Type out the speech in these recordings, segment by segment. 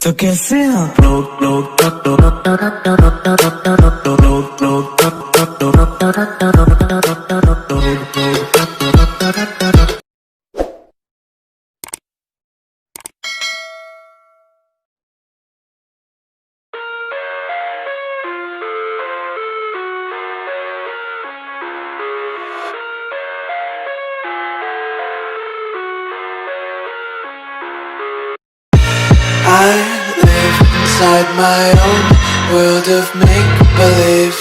तो कैसे आप I live inside my own world of make-believe.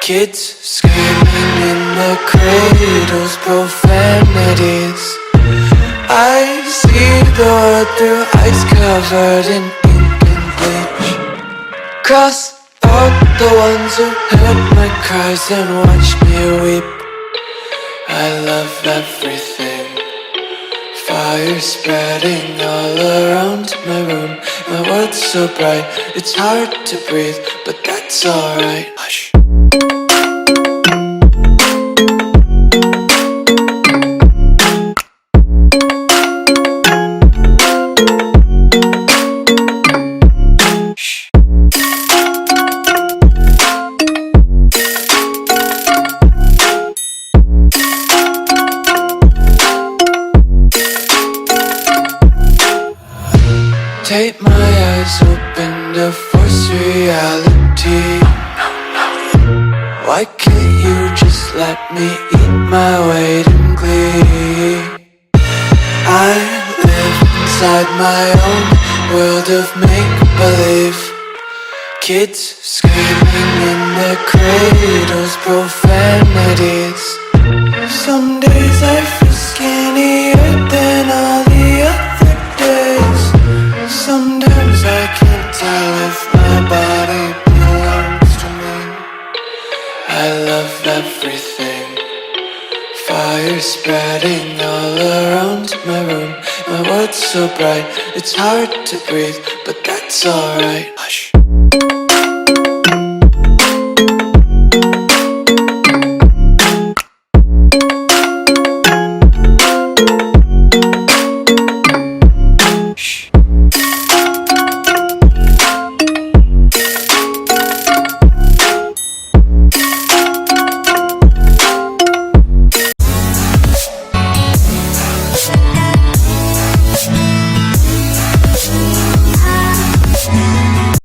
Kids screaming in their cradles, profanities. I see the world through ice covered in ink and bleach. Cross out the ones who heard my cries and watched me weep. I love everything. Fire spreading all around my room. My world's so bright, it's hard to breathe, but that's alright. Hush. Take my eyes open to force reality. Why can't you just let me eat my weight in glee? I live inside my own world of make-believe. Kids screaming in their cradles, profanities. Some days I feel skinnier than all the other days. Sometimes I can't tell if my body belongs to me. I love everything. Fire spreading all around my room. My world's so bright, it's hard to breathe, but that's alright.